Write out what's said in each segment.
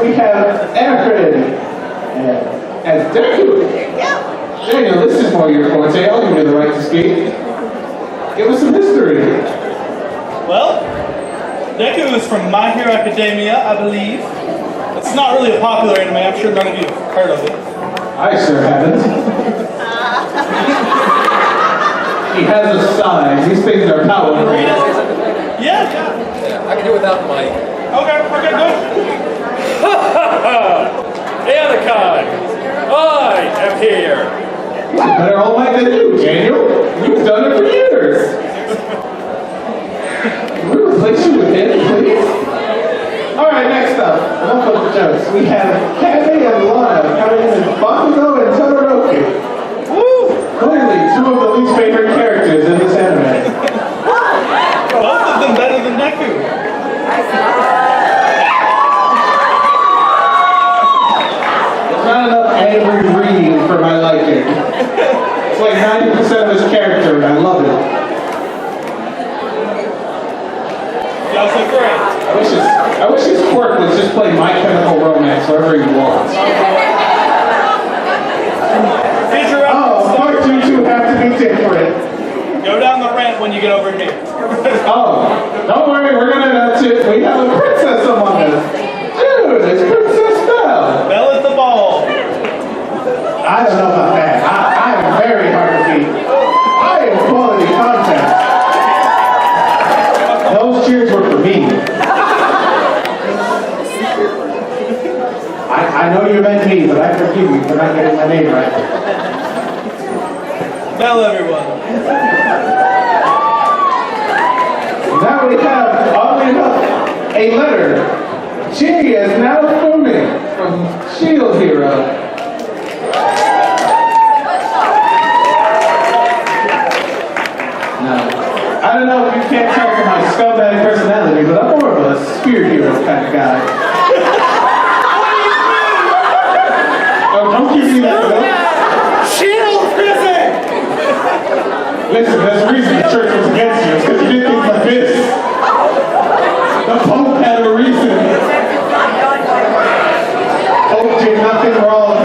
we have Aaron as Deku. Daniel, this is more your forte. I'll give you the right to speak. Give us some history. Well, Deku is from My Hero Academia, I believe. It's not really a popular anime. I'm sure none of you have heard of it. I sure haven't. He has a sign. These things are powerful. Yeah. I can do without the mic. Okay, good. Anakai, I am here. It's a better old mic than you, Daniel. You've done it for years. Can we replace you with him, please? Alright, next up, enough of the jokes. We have Kathy and Lana coming in as Bakugo and Todoroki. Woo! Clearly, two of the least favorite characters in this anime. Both of them better than Deku. There's not enough angry reading for my liking. It's like 90% of his character, and I love it. Y'all so great. I wish his quirk was just play My Chemical Romance wherever he wants. Part 2 have to be different. Go down the ramp when you get over here. Don't worry, we're gonna we have a princess among us. Dude, it's Princess Belle. Belle at the ball. I don't know about that. I am very hard to beat. I am quality content. Those cheers were for me. I know you meant me, but I forgive you for not getting my name right. Belle, everyone. Now we have, oddly enough, a letter. She is now phoning from Shield Hero. Now, I don't know if you can't tell from my scumbag personality, but I'm more of a spear hero kind of guy. Oh, don't give me that look. Shield prison! Listen, there's a reason the church was against you. It's because you did things like this. The Pope had a reason. Pope did nothing wrong.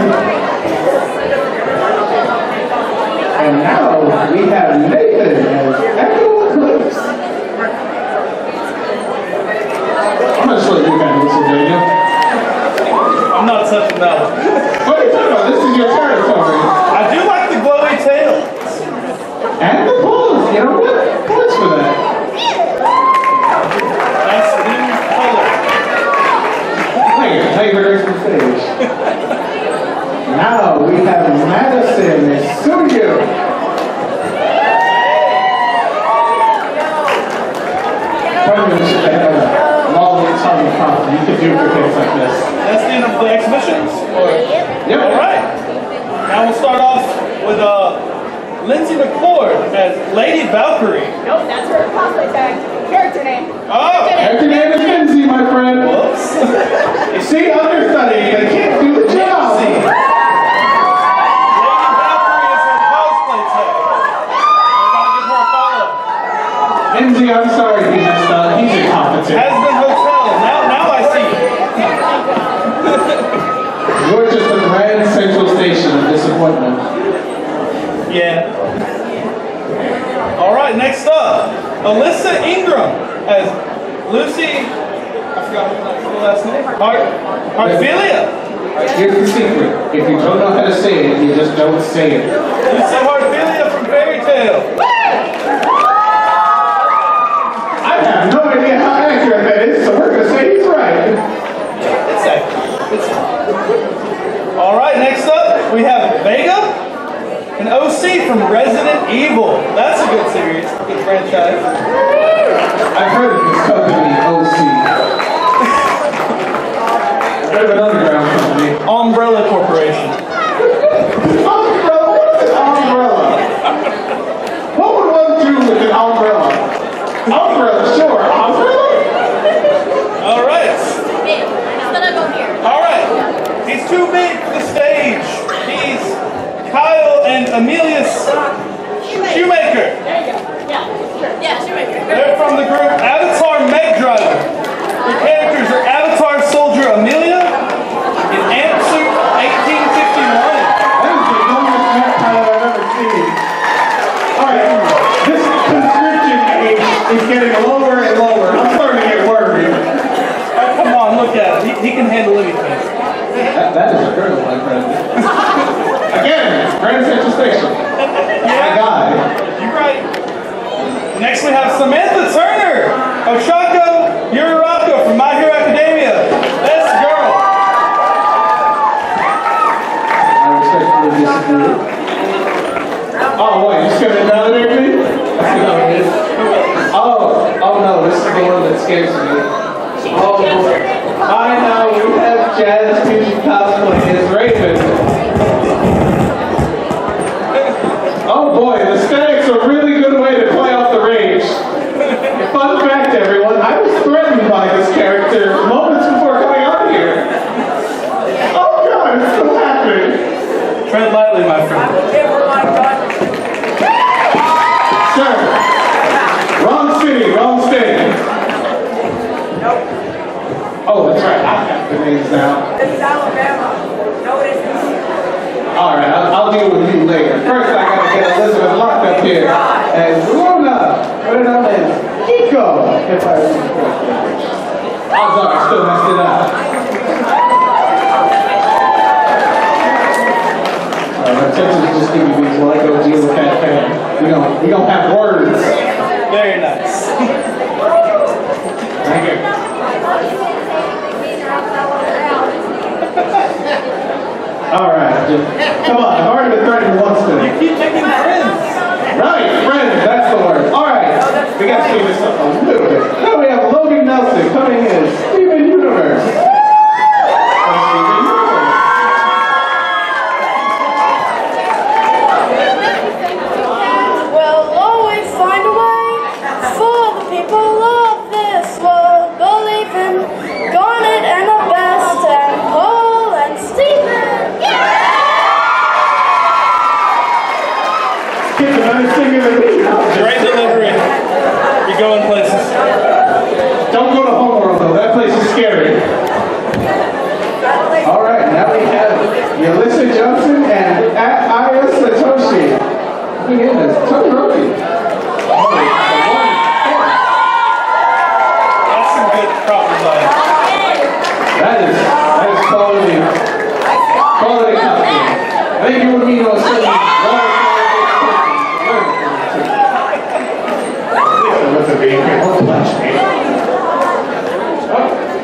And now we have Nathan as Echo Eclipse. I'm not sure you can listen, Daniel. I'm not touching that one. Wait, no, this is your territory. I do like the glowy tail. And the pose, you know what? Points for that. Nice new color. Hey, we're next to the stage. Now we have Madison and Studio. Probably should have a long tongue prompt you could do for things like this. That's the end of the exhibitions? Yep. Alright. Now we'll start off with Lindsay McCord as Lady Valkyrie. Nope, that's her cosplay tag. Character name. Oh! Character name is Lindsay, my friend. Whoops. You see, understudy, they can't do the job. Lady Valkyrie is her cosplay tag. We're about to give her a follow. Lindsay, I'm sorry he messed up. He's incompetent. Asden Hotel. Now I see you. You're just the grand central station of disappointment. Yeah. Alright, next up, Alyssa Ingram as Lucy, I forgot her last name, Hartfilia. Here's the secret. If you don't know how to say it, you just don't say it. Lucy Hartfilia from Fairy Tail. I have no idea how accurate that is, so we're going to say he's right. It's accurate. Alright, next up, we have Vega and OC from Resident Evil. That's a good series, good franchise. I've heard of this company, OC. Bit of an underground company. Umbrella Corporation. Umbrella? What is an umbrella? What would one do with an umbrella? Umbrella, sure. Umbrella? Alright. Alright. He's too big for the stage. He's Kyle and Amelius Shoemaker. There you go. Yeah, Shoemaker. They're from the group Avatar Meg Driver. Their characters are Avatar Soldier Amelia Grand Central Station. My God. You're right. Next we have Samantha Turner, Ochako Yurako from My Hero Academia. Best girl. I respectfully disagree. Oh, wait, you scared to validate me? That's what it is. Oh no, this is the one that scares me. Oh, I know, we have Jazz Peach Cosplay as Raven. Oh boy, the static's a really good way to play off the rage. Fun fact, everyone, I was threatened by this character moments before coming on here. Oh god, it's still happening. Tread lightly, my friend. Sir, wrong city, wrong state. Oh, that's right, I got the names now. This is Alabama. No, it isn't. Alright, I'll deal with you later. First, I gotta get Elizabeth locked up here. And Luna, better known as Kiko. If I remember correctly. Odds are I still messed it up. Texas just give me these while I go deal with that fan. We don't have words. Very nice. Thank you. Alright, come on, I've already been threatened once today. You keep making friends. Right, friends, that's the word. Alright, we gotta speed this up a little bit. Now we have Logan Nelson coming in, Steven Universe. We'll always find a way for the people of this world. Believe in Garnet and the best, and Paul and Stephen. Kids are nice singing to me. Great delivery. You're going places. Don't go to Homeworld though, that place is scary. Alright, now we have Yelissa Johnson and Aya Satoshi. Coming in as Todoroki. That's some good prop design. That is quality costume. I think you would mean on certain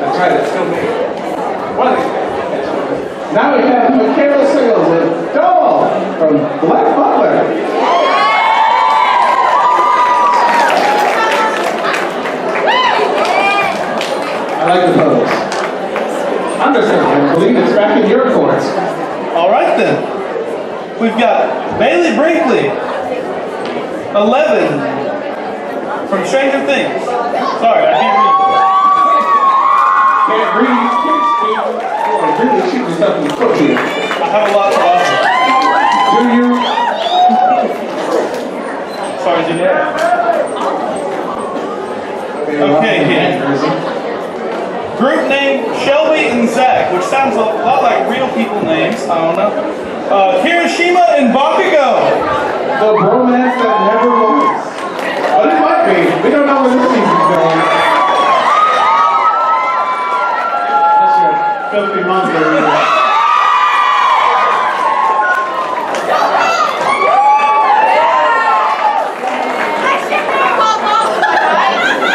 that's right, it's still me. Now we have Michaela Sales and Doll from Black Butler. I like the pose. Understand, I believe it's back in your court. All right then. We've got Bailey Brinkley, 11, from Stranger Things. Sorry, I can't read. Can't breathe, can't speak. Oh, really shoot yourself in the foot here. I have a lot to offer. Do you? Sorry, Jeanette. Okay, kid. Group name Shelby and Zach, which sounds a lot like real people names. I don't know. Kirishima and Bakugo. The bromance that never was. But it might be. We don't know where this season's going. That's your filthy monster.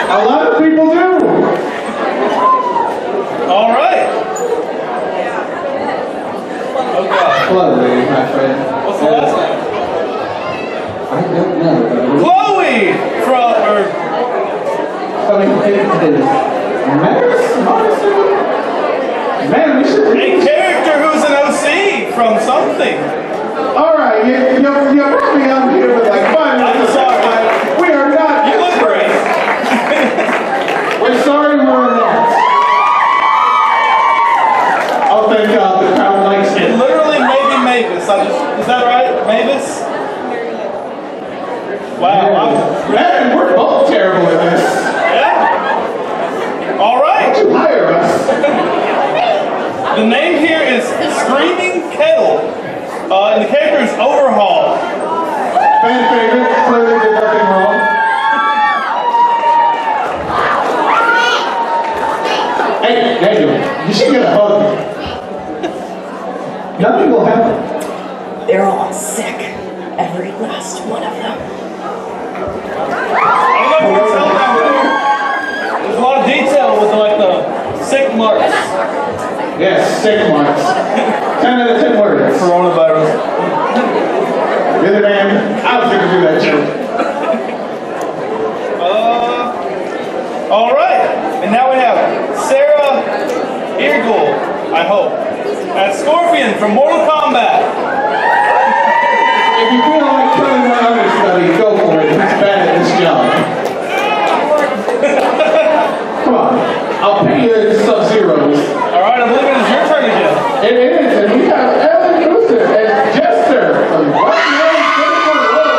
A lot of people do. All right. Okay. Hello, ladies, my friend. What's the last name? I don't know. Chloe from Coming in is Madison? Man, we should a read. character who's an OC from something. Alright, you brought me up here with like 5 minutes. I'm sorry. We are not. You look great. We're sorry we're not. Oh, thank God, the crowd likes It it. literally may be Mavis. Is that right? Mavis? Wow. Man, we're both terrible at this. Yeah. All Why don't right. you hire us? The name here is Screaming Kettle. And the character is Overhaul. Fan favorite, clearly did nothing wrong. Hey, Daniel, you should get a hug. Nothing will happen. They're all sick. just one of them. I don't know if you can tell down there. There's a lot of detail with like the sick marks. Yes, sick marks. 10 out of 10 words. Coronavirus. Really, man? I was gonna do that joke. All right, and now we have Sarah Eagle, I hope, as Scorpion from Mortal Kombat. If you feel like killing my understudy, go for it. He's bad at this job. Come on, I'll pay you in Sub-Zeros. All right, I believe it is your turn again. It is, and we have Ellen Gooser as Jester from White Man Critical Role.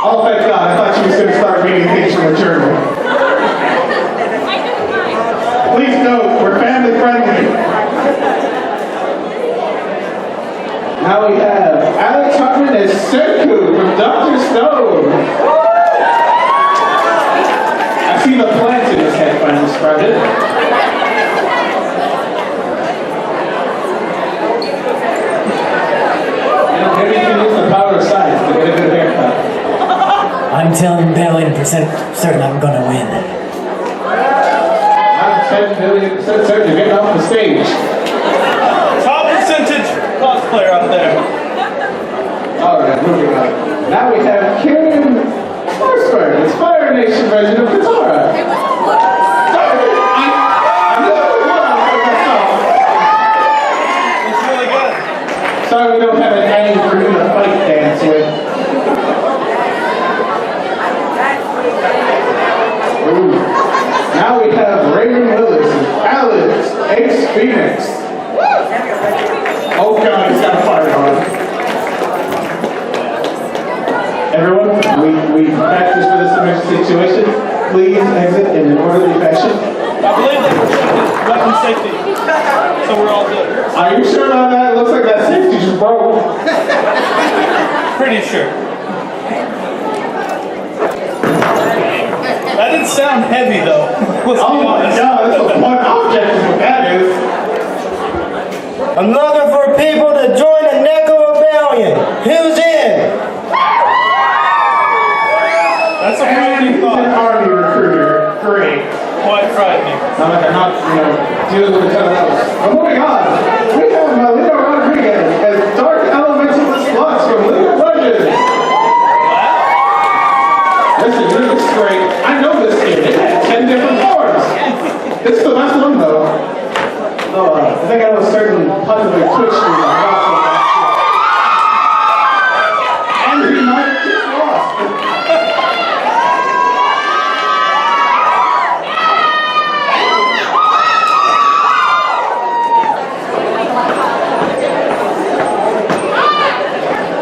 Oh, thank God, I thought you was going to start reading things from a journal. Please note, we're family friendly. Now we have Alex Hartman as Senku from Dr. Stone. I see the plants in his head when I described it. Maybe you can use the power of science to get a good haircut. I'm telling $10,000,000% certain I'm gonna win. I'm 10,000,000% certain you're getting off the stage. Top percentage cosplayer out there. Alright, moving on. Now we have Karen Forsberg, Inspire Nation version of Katara. Sorry, I'm literally one out of that It's really good. song. Sorry we don't have an Annie for you to fight dance with. Ooh. Now we have Raymond Willis and Alex Ace Phoenix. Oh God, he's got a fire on. Everyone, we practice for this emergency situation. Please exit in an orderly fashion. I believe that we're checking weapon safety, so we're all good. Are you sure about that? It looks like that safety just broke. Pretty sure. That didn't sound heavy though. Let's be Oh my honest. God, that's a fun object is what that is. I'm looking for people to join the Neko Rebellion. Who's in? That's a And frightening he's an thought. army recruiter. Great. Quite frightening. Not like I'm not, dealing with each other else. But moving on, we have Melina Rodriguez as Dark Elementalist Flux from League of Legends. Listen, this looks great. I know this kid. It had 10 different forms. This is the best one, though. Oh, I think I know a certain popular Twitch streamer. And he might have just lost.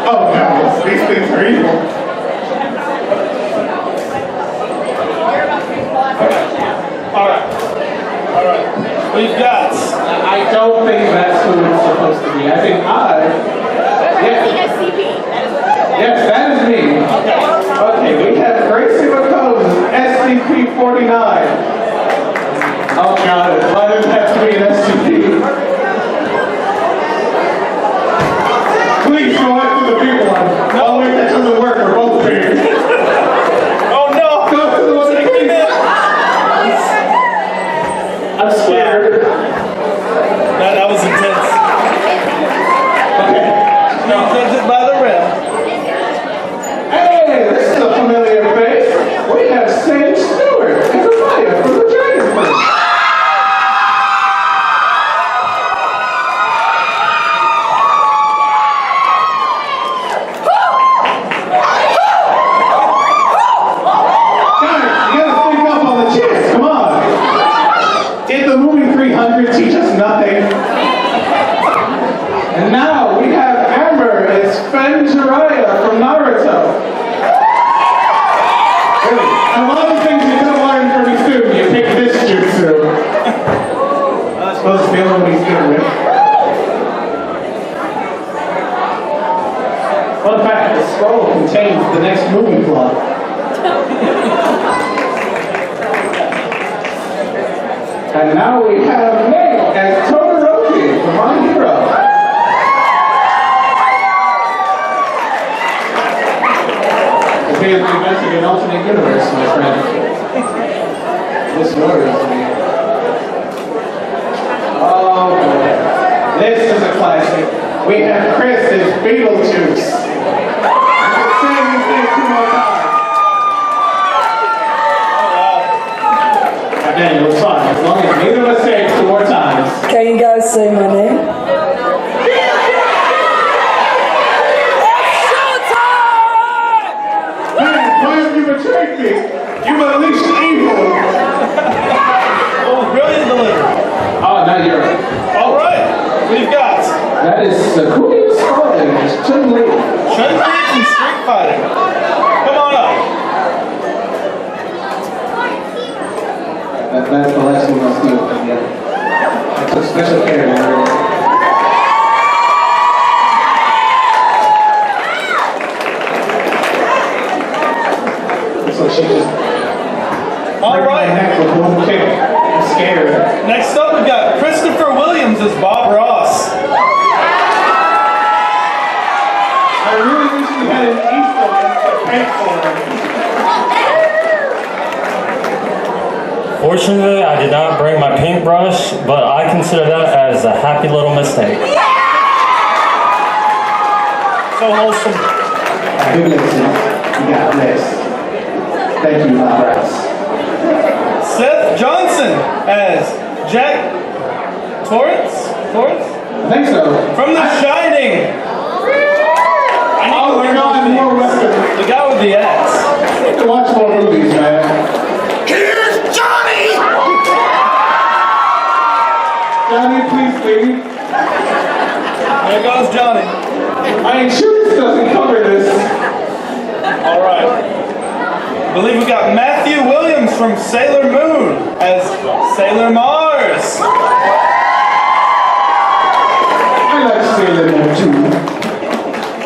Oh, no. These things are evil. All right. We've got. I don't think that's who it's supposed to be. I think yes, that is me. Okay, we have Gracie McCombs, SCP-49. Oh God, why does it have to be an SCP? Please go after the big one. No, wait, that doesn't work. We're both big. Oh no! Go to the one that came in. I'm scared. That was intense. Okay. No. Judge it by the rim. Hey, this is a familiar face. We have Sage Stewart and Amaya from the Dragon Prince. Guys, you gotta think up on the chance. Come on. Did the movie 300 teach us nothing? And now we have Amber as Fen Jiraiya from Naruto. Really, a lot of things you're gonna learn pretty soon. You pick this jutsu. I suppose the other one he's good with. Fun fact, the scroll contains the next movie plot. And now we have Nate as Todoroki from My Hero. Okay, it's inventing an alternate universe, my friend. This worries me. Oh boy. This is a classic. We have Chris as Beetlejuice. I can say his name 2 more times. Daniel, it's fine. As long as neither of us say it 2 more times. Can you guys say my name? Man, why have you betrayed me? You've unleashed evil. Oh, brilliant delivery. Oh, now you're right. All right, we've got That is Sakuya Scarlet as Chun-Li. Chun-Li from Street Fighter. Come on up. That's the last one I'll steal from you. I took special care of it. So she just... All right. Neck with one kick. I'm scared. Next up, we've got Christopher Williams as Bob Ross. I really wish we had an Easter to pay for it. Fortunately, I did not bring my paintbrush, but I consider that as a happy little mistake. So wholesome. Good listen. You got this. Thank you, Bob Ross. Seth Johnson as Jack Torrance? I think so. From The Shining. Oh, we're going more weapons. The guy with the axe. I need to watch more movies, man. Johnny, please leave. There goes Johnny. My insurance doesn't cover this. All right. I believe we got Matthew Williams from Sailor Moon as Sailor Mars. I like Sailor Moon too.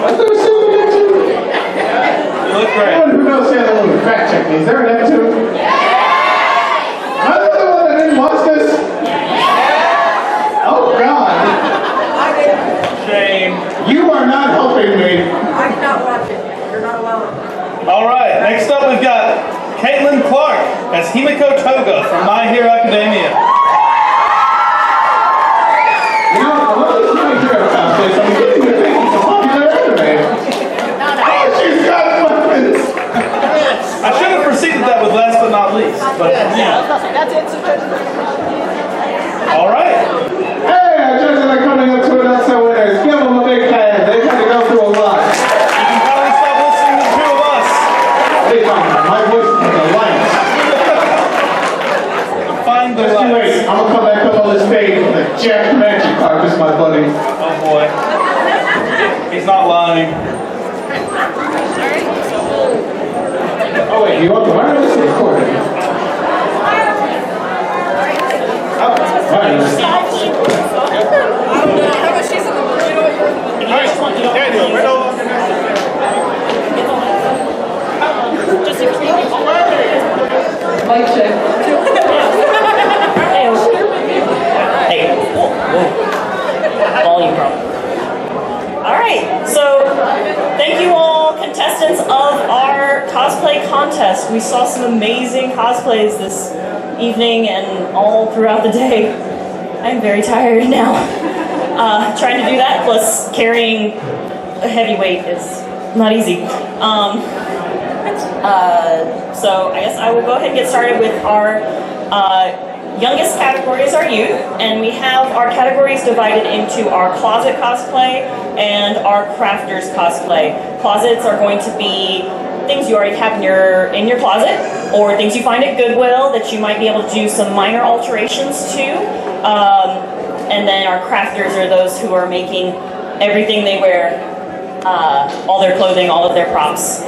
Was there a Sailor Moon too? You look great. Anyone who knows Sailor Moon, fact check me. Is there an M2? Am I the only one that didn't watch this? Oh God. Shame. You are not helping me. I did not watch it. You're not alone. All right. Next up, we've got Caitlin Clark as Himiko Toga from My Hero Academia. You know, a lot of these My Hero cosplays, I'm getting to think it's a popular anime. Oh, she's got weapons. I should have preceded that with last but not least, but yeah. All right. Hey, our judges are coming up to announce our winners. Give them a big hand. They've had to go through a lot. You can finally stop listening to the two of us. My voice is like a light. Find the Just you wait. lights. I'm gonna come back up on the stage with a Jack Magic carcass, my buddy. Oh boy. He's not lying. Oh wait, you want to learn this recording? Mic check. Hey, whoa. Volume problem. All right, so thank you all contestants of our cosplay contest. We saw some amazing cosplays this evening and all throughout the day. I'm very tired now. Trying to do that plus carrying a heavy weight is not easy. So I guess I will go ahead and get started with our youngest category is our youth, and we have our categories divided into our closet cosplay and our crafters cosplay. Closets are going to be things you already have in your closet, or things you find at Goodwill that you might be able to do some minor alterations to. And then our crafters are those who are making everything they wear, all their clothing, all of their props.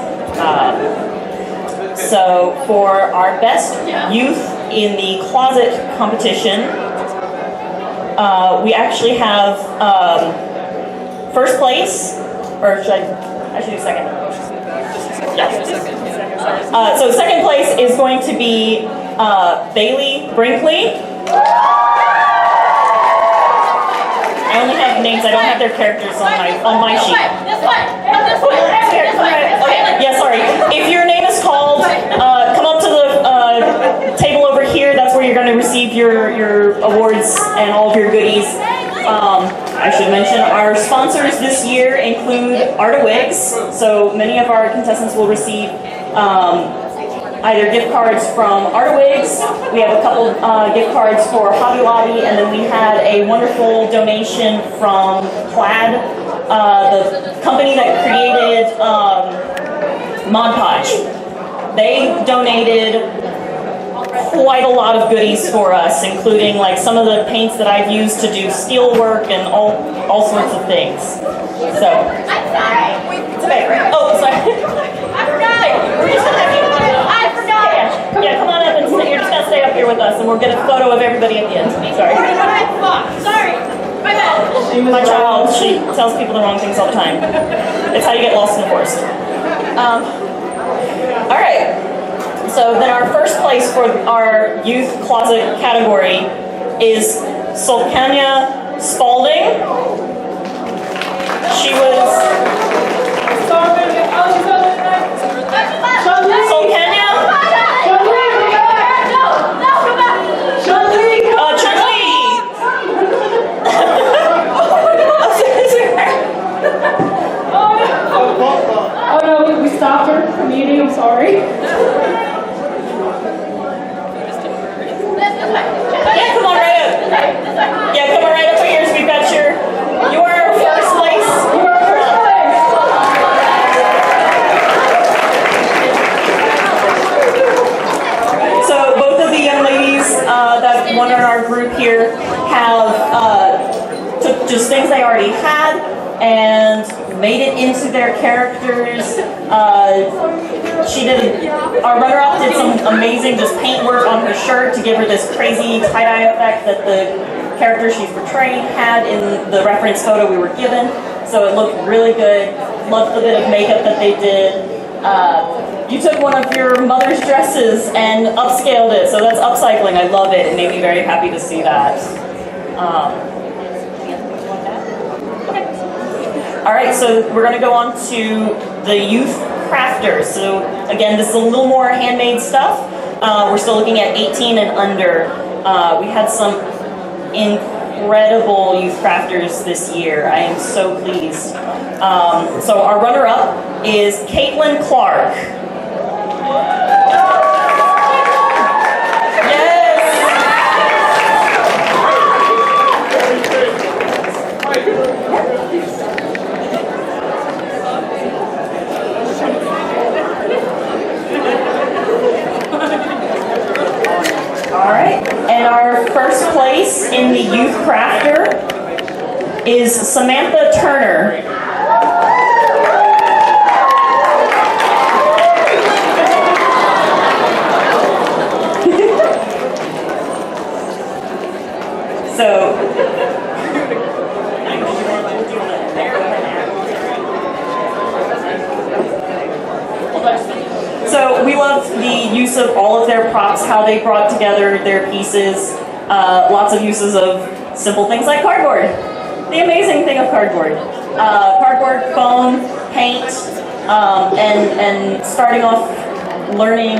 So for our best youth in the closet competition, we actually have first place, or I should do second. Yeah. So second place is going to be Bailey Brinkley. I only have names. I don't have their characters on my sheet. This one. Okay. Yeah, sorry. If your name is called, come up to the table over here. That's where you're going to receive your awards and all of your goodies. I should mention our sponsors this year include Arta Wigs. So many of our contestants will receive either gift cards from Arta Wigs. We have a couple gift cards for Hobby Lobby, and then we had a wonderful donation from Plaid, the company that created Mod Podge. They donated quite a lot of goodies for us, including like some of the paints that I've used to do steel work and all sorts of things. So I'm sorry. it's okay, right? Oh, sorry. I forgot. We're just gonna have you. I forgot. Yeah, come on up and you're just gonna stay up here with us, and we'll get a photo of everybody at the end. Sorry. Sorry. My bad. My child, she tells people the wrong things all the time. It's how you get lost in the forest. All right. So then our first place for our youth closet category is Solkania Spalding. She was Solkania? Oh no, we stopped her from eating, I'm sorry. Yeah, come on right up. Yeah, come on right up here, so we've got you are first place. You are first place. So both of the young ladies that won in our group here have took just things they already had and made it into their characters. Our runner-up did some amazing just paint work on her shirt to give her this crazy tie-dye effect that the character she's portraying had in the reference photo we were given. So it looked really good. Loved the bit of makeup that they did. You took one of your mother's dresses and upscaled it, so that's upcycling. I love it. It made me very happy to see that. All right, so we're going to go on to the youth crafters. So again, this is a little more handmade stuff. We're still looking at 18 and under. We had some incredible youth crafters this year. I am so pleased. So our runner-up is Caitlin Clark. All right, and our first place in the youth crafter is Samantha Turner. So we loved the use of all of their props, how they brought together their pieces. Lots of uses of simple things like cardboard. The amazing thing of cardboard. Cardboard, foam, paint, and starting off learning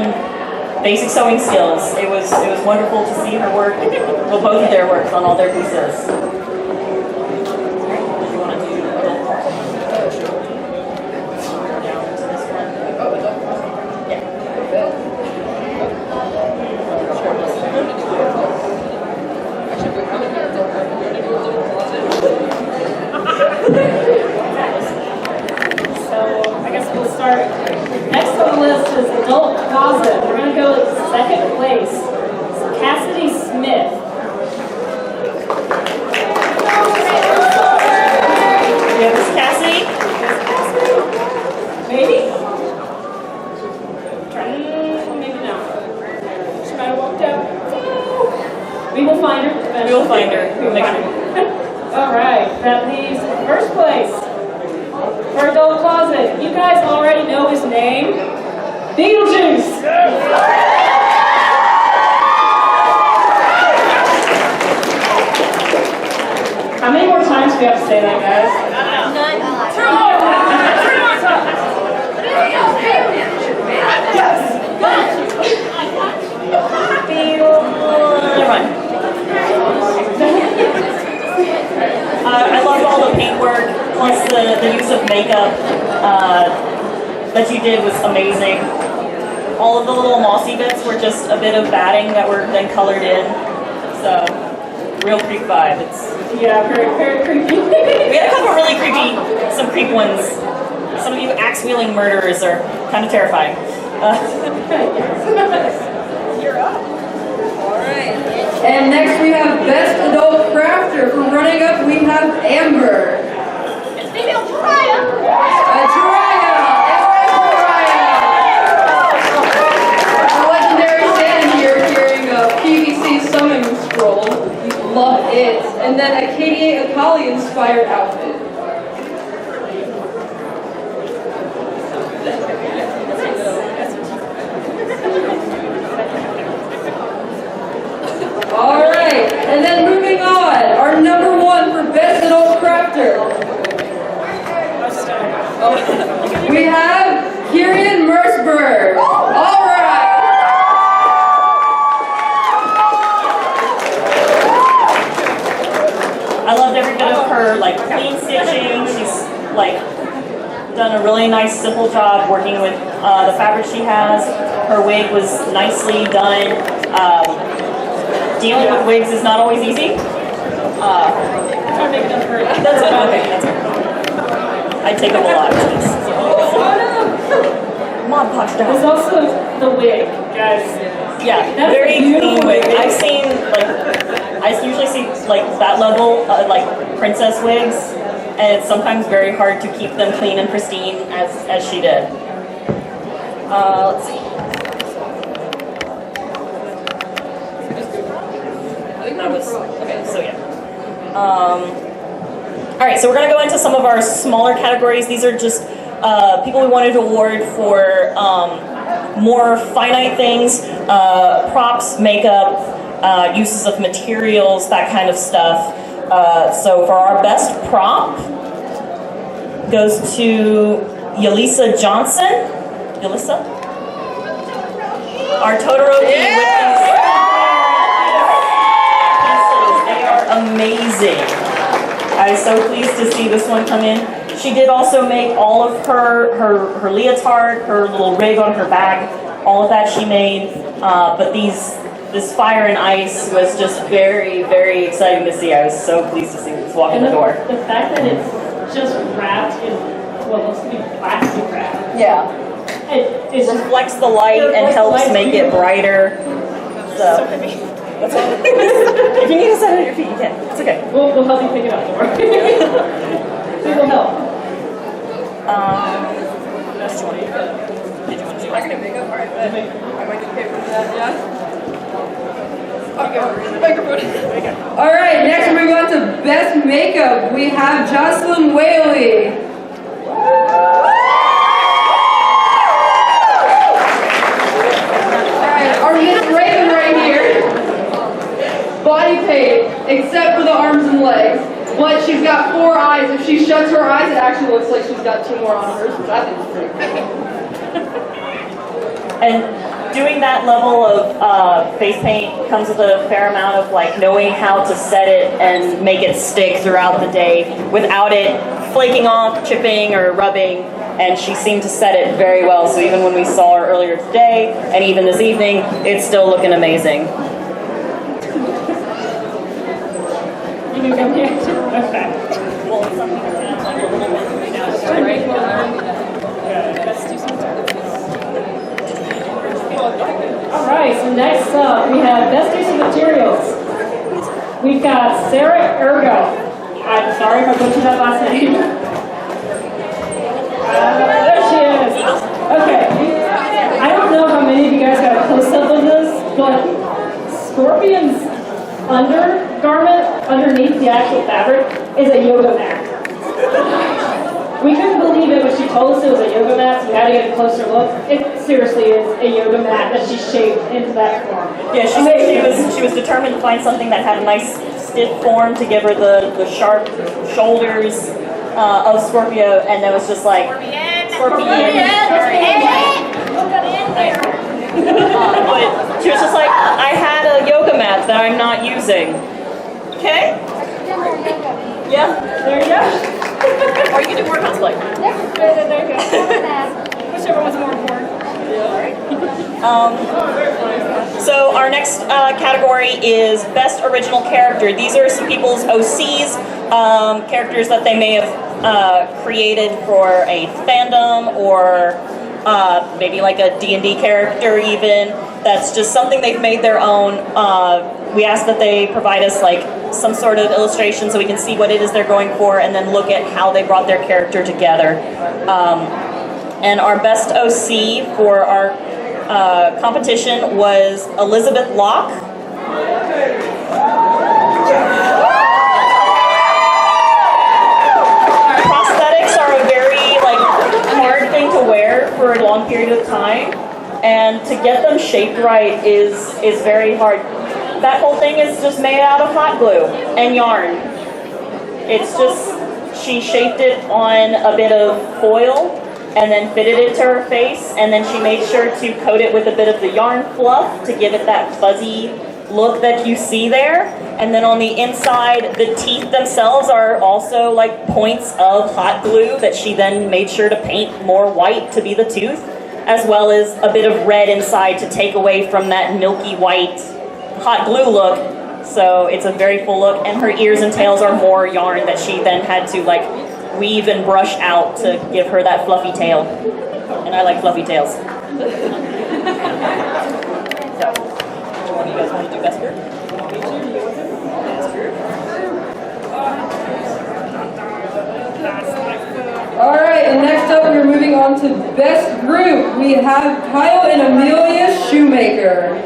basic sewing skills. It was wonderful to see her work, well, both of their works on all their pieces. Next on the list is adult closet. We're going to go with second place. Cassidy Smith. Yeah, Miss Cassidy? Maybe? Maybe not. She might have walked out. We will find her. We will find her. We will make sure. All right. That leaves first place. For adult closet, you guys already know his name. Beetlejuice! How many more times times we have to say that, guys? None. Two more times. Yes. Never mind. I loved all the paintwork, plus the use of makeup that you did was amazing. All of the little mossy bits were just a bit of batting that were then colored in. So, real creep vibe. Yeah, very, very creepy. We had a couple really creepy, some creep ones. Some of you axe-wielding murderers are kind of terrifying. You're up. And next we have Best Adult Crafter. For running up, we have Amber. It's female Jiraiya. Jiraiya! A legendary stand here carrying a PVC summoning scroll. You love it. And then a KDA Akali inspired outfit. Alright, and then moving on, our number one for Best Adult Crafter. We have Kieran Merceberg. Alright. I loved every bit of her like clean stitching. She's like done a really nice simple job working with the fabric she has. Her wig was nicely done. Dealing with wigs is not always easy. I'm making up for it. That's okay. That's okay. I take up a lot of this. Mod Podge down. There's also the wig, guys. Yeah, That's very a beautiful clean wig. wig. I've seen I usually see like that level, like princess wigs, and it's sometimes very hard to keep them clean and pristine as she did. Let's see. Okay, so yeah. All right, so we're gonna go into some of our smaller categories. These are just people we wanted to award for more finite things, props, makeup, uses of materials, that kind of stuff. So for our best prop goes to Yelisa Johnson. Yelisa? Our Totoroki with these pieces. They are amazing. I was so pleased to see this one come in. She did also make all of her leotard, her little rig on her back, all of that she made. But this fire and ice was just very, very exciting to see. I was so pleased to see this walk in the door. The fact that it's just wrapped in what looks to be plastic wrap. Yeah. It reflects the light and helps make it brighter. So. That's all. If you need to set on your feet, you can. It's okay. We'll help you pick it up, don't worry. We will help. That's 20. Did you want to do my makeup? All right, I might get paid for that, yeah? Okay, the microphone. All right, next we go on to Best Makeup. We have Jocelyn Whaley. Our Miss Raven right here. Body paint, except for the arms and legs. But she's got 4 eyes. If she shuts her eyes, it actually looks like she's got 2 more on hers, which I think is pretty cool. And doing that level of face paint comes with a fair amount of like knowing how to set it and make it stick throughout the day without it flaking off, chipping, or rubbing. And she seemed to set it very well. So even when we saw her earlier today, and even this evening, it's still looking amazing. You can come here. Okay. Alright, so next up we have Best Use of Materials. We've got Sarah Ergo. I'm sorry if I butchered that last name. There she is. Okay. I don't know how many of you guys got a close-up of this, but Scorpion's undergarment underneath the actual fabric is a yoga mat. We couldn't believe it when she told us it was a yoga mat, so we had to get a closer look. It seriously is a yoga mat that she shaped into that form. Yeah, she was determined to find something that had a nice stiff form to give her the shoulders of Scorpio, and then was just like, Scorpion. But she was just like, I had a yoga mat that I'm not using. Okay? Yeah, there you go. Or you can do more cosplay. There you go. Whichever one's more important. So our next category is Best Original Character. These are some people's OCs, characters that they may have created for a fandom or maybe like a D&D character even. That's just something they've made their own. We ask that they provide us like some sort of illustration so we can see what it is they're going for and then look at how they brought their character together. And our best OC for our competition was Elizabeth Locke. Prosthetics are a very hard thing to wear for a long period of time, and to get them shaped right is very hard. That whole thing is just made out of hot glue and yarn. It's just, she shaped it on a bit of foil and then fitted it to her face, and then she made sure to coat it with a bit of the yarn fluff to give it that fuzzy look that you see there. And then on the inside, the teeth themselves are also like points of hot glue that she then made sure to paint more white to be the tooth, as well as a bit of red inside to take away from that milky white hot glue look. So it's a very full look, and her ears and tails are more yarn that she then had to weave and brush out to give her that fluffy tail. And I like fluffy tails. So, which one do you guys want to do best group? Alright, and next up we're moving on to Best Group. We have Kyle and Amelia Shoemaker.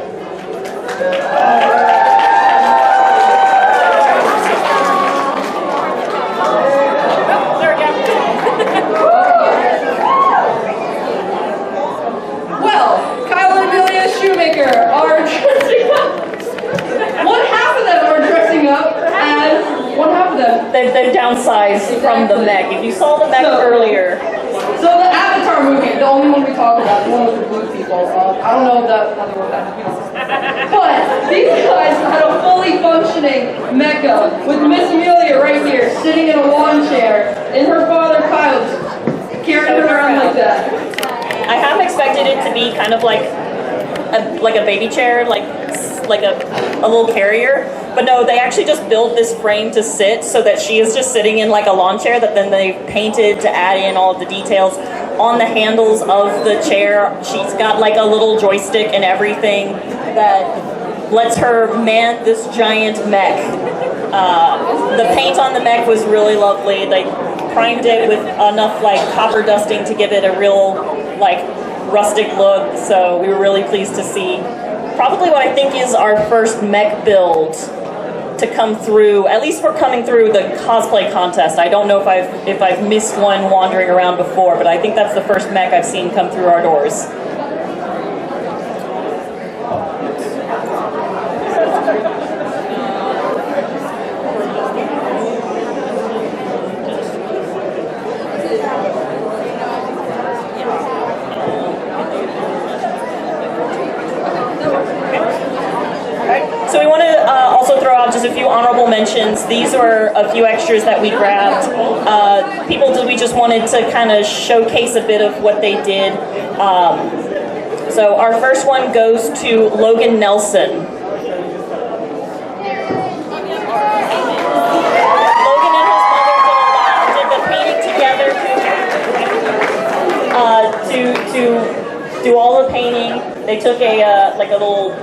Well, Kyle and Amelia Shoemaker are dressing up. One half of them are dressing up as one half of them. They've downsized from the mech. If you saw the mech earlier. So the Avatar movie, the only one we talked about, the one with the blue people. I don't know if that other one has but these guys had a fully functioning mecha with Miss Amelia right here, sitting in a lawn chair, and her father Kyle carrying her around like that. I have expected it to be kind of like a baby chair, like a little carrier. But no, they actually just built this frame to sit so that she is just sitting in like a lawn chair that then they painted to add in all of the details. On the handles of the chair, she's got like a little joystick and everything that lets her man this giant mech. The paint on the mech was really lovely. They primed it with enough copper dusting to give it a real rustic look, so we were really pleased to see probably what I think is our first mech build to come through. At least we're coming through the cosplay contest. I don't know if I've missed one wandering around before, but I think that's the first mech I've seen come through our doors. So we want to also throw out just a few honorable mentions. These were a few extras that we grabbed. People that we just wanted to kind of showcase a bit of what they did. So our first one goes to Logan Nelson. Logan and his mother did the painting together to do all the painting. They took a little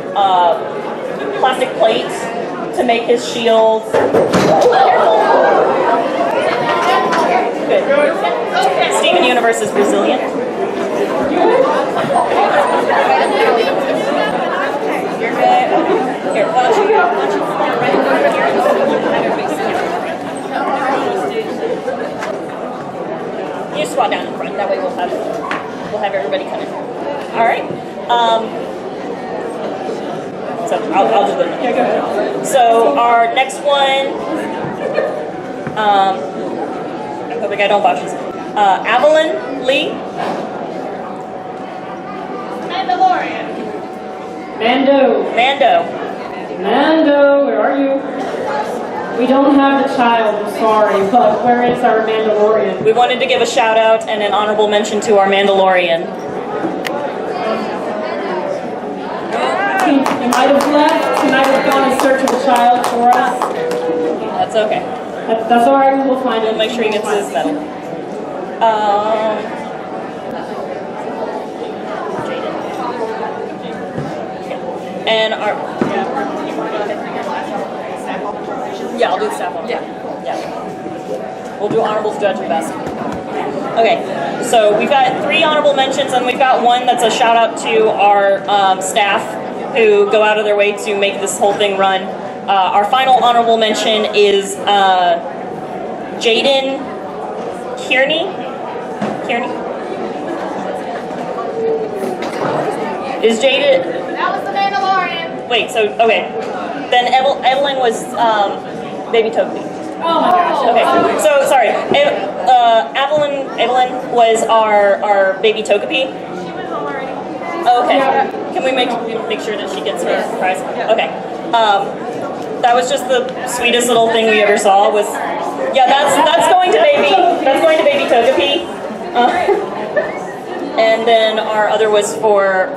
plastic plate to make his shield. Careful. Good. Steven Universe is Brazilian. You're good. Here, why don't you stand right over here? You just squat down in front. That way we'll have everybody come in. All right. So I'll do the. So our next one hoping I don't botch this. Evelyn Lee. Mandalorian. Mando. Mando, where are you? We don't have the child, I'm sorry, but where is our Mandalorian? We wanted to give a shout out and an honorable mention to our Mandalorian. He might have left, he might have gone in search of the child for us. That's okay. That's alright, we will find him. We'll make sure he gets his medal. And our... Yeah, I'll do the staff one. Yeah. We'll do honorables, judge, and best. Okay, so we've got 3 honorable mentions, and we've got one that's a shout out to our staff who go out of their way to make this whole thing run. Our final honorable mention is Jaden Kearney. Is Jaden? That was the Mandalorian. Wait, so okay. Then Evelyn was Baby Toby. Oh my gosh. Okay, so sorry. Evelyn was our baby Togepi. She was already. Okay. Can we make sure that she gets her prize? Okay. That was just the sweetest little thing we ever saw. Was that's going to baby Togepi. And then our other was for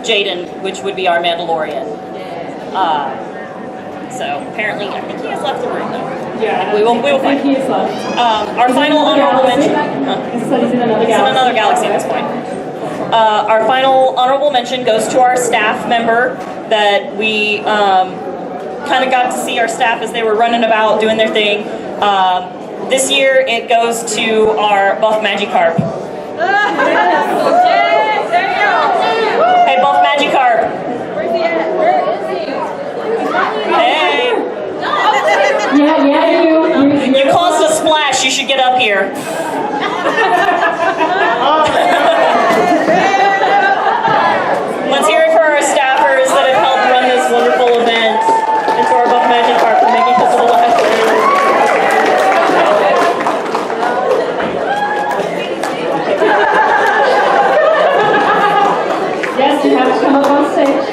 Jaden, which would be our Mandalorian. So apparently, I think he has left the room though. Yeah, we will find he is left. our final honorable mention. He's in another He's in another galaxy at this point. Our final honorable mention goes to our staff member that we kind of got to see our staff as they were running about doing their thing. This year it goes to our Buff Magikarp. Hey, Buff Magikarp. Where's he at? Where is he? Hey. Yeah, You caused a splash. You should get up here. Let's hear it for our staffers that have helped run this wonderful event, and to our Buff Magikarp for making this a little happen. Yes, you have to come up on stage.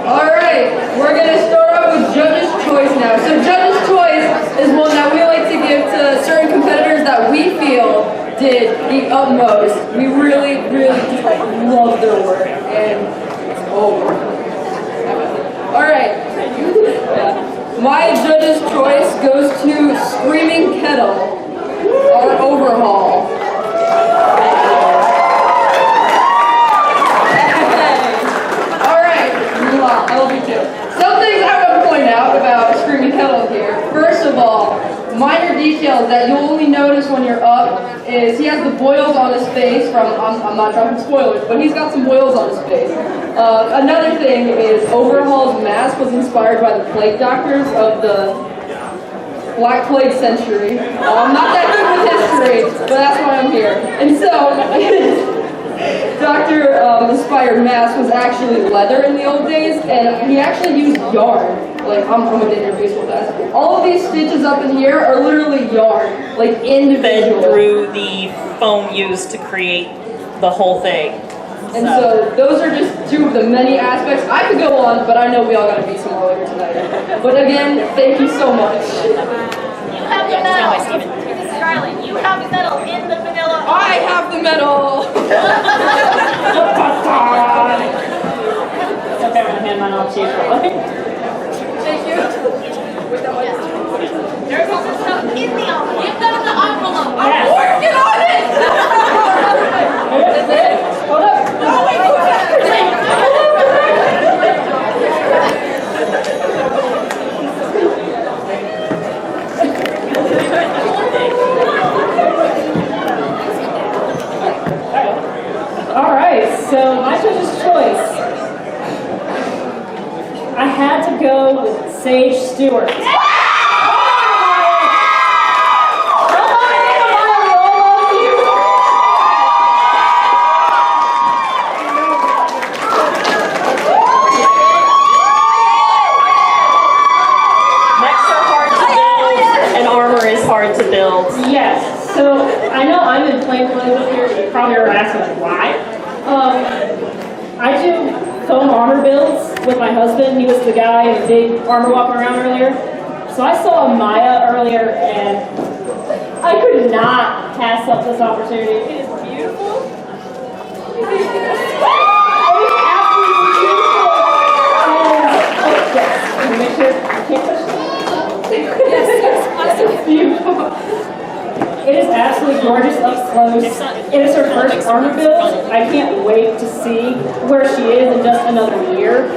Alright, we're going to start off with Judge's Choice now. So Judge's Choice is one that we like to give to certain competitors that we feel did the utmost. We really, really just love their work. And it's over. Alright. My Judge's Choice goes to Screaming Kettle, our overhaul. I love you too. Some things I want to point out about Screaming Kettle here. First of all, minor details that you'll only notice when you're up is he has the boils on his face from, I'm not dropping spoilers, but he's got some boils on his face. Another thing is Overhaul's mask was inspired by the plague doctors of the Black Plague century. I'm not that good with history, but that's why I'm here. And so, Dr. Inspired mask was actually leather in the old days, and he actually used yarn. Like, I'm gonna get your face with that. All of these stitches up in here are literally yarn, like individual. Fed through the foam used to create the whole thing. And so those are just 2 of the many aspects. I could go on, but I know we all gotta beat some more later tonight. But again, thank you so much. You have the medal. This is Riley. You have the medal in the vanilla. I have the medal. Okay, I'm gonna hand mine off to you. Thank you. There's also stuff in the envelope. Give them the envelope. I'm working on it. Hold up. All right, so my judge's choice. I had to go with Sage Stewart. probably are asking why. I do foam armor builds with my husband. He was the guy in the big armor walking around earlier. So I saw Maya earlier, and I could not pass up this opportunity. It is beautiful. It is absolutely beautiful. Yes, let me make sure I can't push it. It's beautiful. It is absolutely gorgeous up close. It is her first armor build. I can't wait to see where she is in just another year.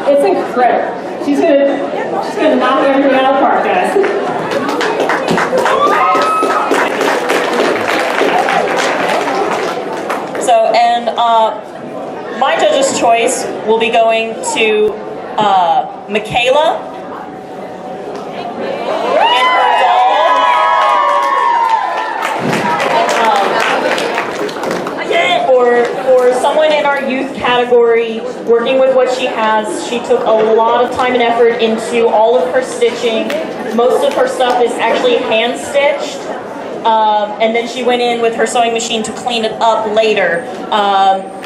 It's incredible. She's gonna knock everything out of the park, guys. So, and my judge's choice will be going to Michaela and her doll. For someone in our youth category, working with what she has, she took a lot of time and effort into all of her stitching. Most of her stuff is actually hand stitched. And then she went in with her sewing machine to clean it up later.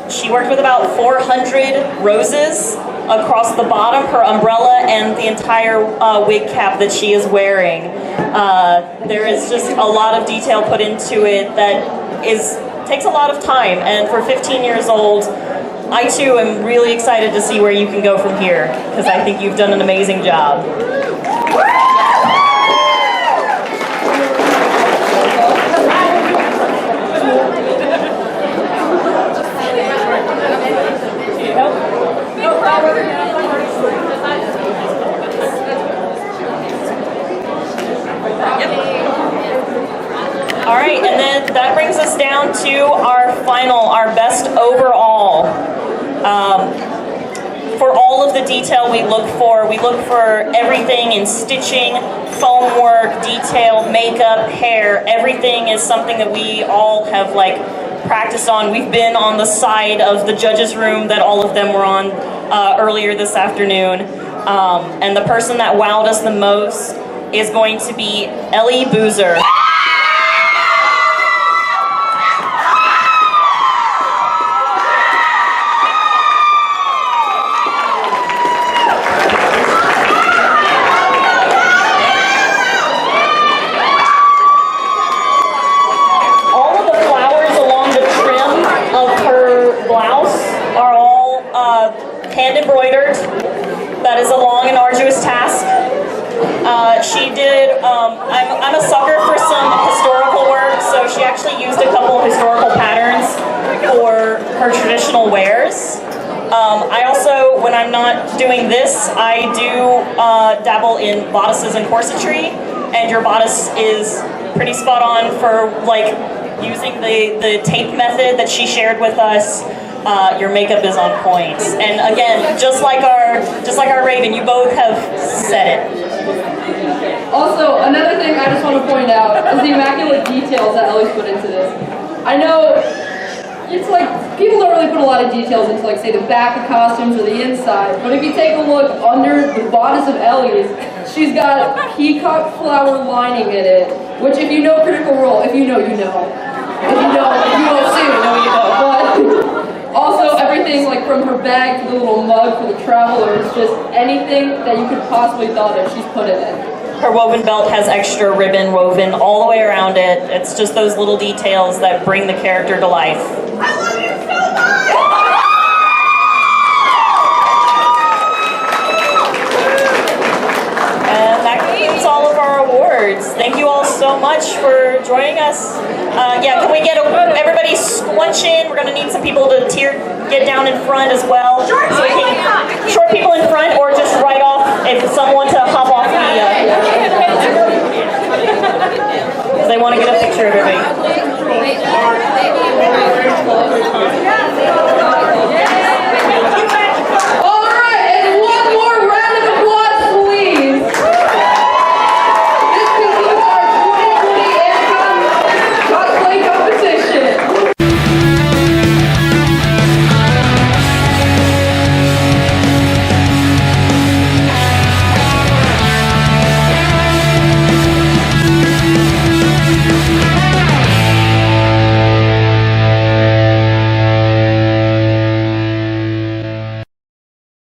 She worked with about 400 roses across the bottom, her umbrella, and the entire wig cap that she is wearing. There is just a lot of detail put into it that takes a lot of time, and for 15 years old, I too am really excited to see where you can go from here, because I think you've done an amazing job. All right, and then that brings us down to our best overall. For all of the detail we look for everything in stitching, foam work, detail, makeup, hair. Everything is something that we all have practiced on. We've been on the side of the judges' room that all of them were on earlier this afternoon. And the person that wowed us the most is going to be Ellie Boozer. Hand-embroidered. That is a long and arduous task. She did, I'm a sucker for some historical work, so she actually used a couple of historical patterns for her traditional wares. I also, when I'm not doing this, I do dabble in bodices and corsetry, and your bodice is pretty spot on for using the tape method that she shared with us. Your makeup is on point, and again, just like our Raven, you both have said it. Also, another thing I just want to point out is the immaculate details that Ellie's put into this. I know it's people don't really put a lot of details into say the back of costumes or the inside, but if you take a look under the bodice of Ellie's, she's got peacock flower lining in it, which if you know Critical Role, if you know, you know. If you don't soon, you know. But also, everything from her bag to the little mug for the travelers, just anything that you could possibly thought of, she's put in it. Her woven belt has extra ribbon woven all the way around it. It's just those little details that bring the character to life. I love you so much! And that concludes all of our awards. Thank you all so much for joining us. Yeah, can we get everybody squunch in? We're going to need some people to get down in front as well. So we can, short people in front, or just right off if someone to hop off the. They want to get a picture of everybody.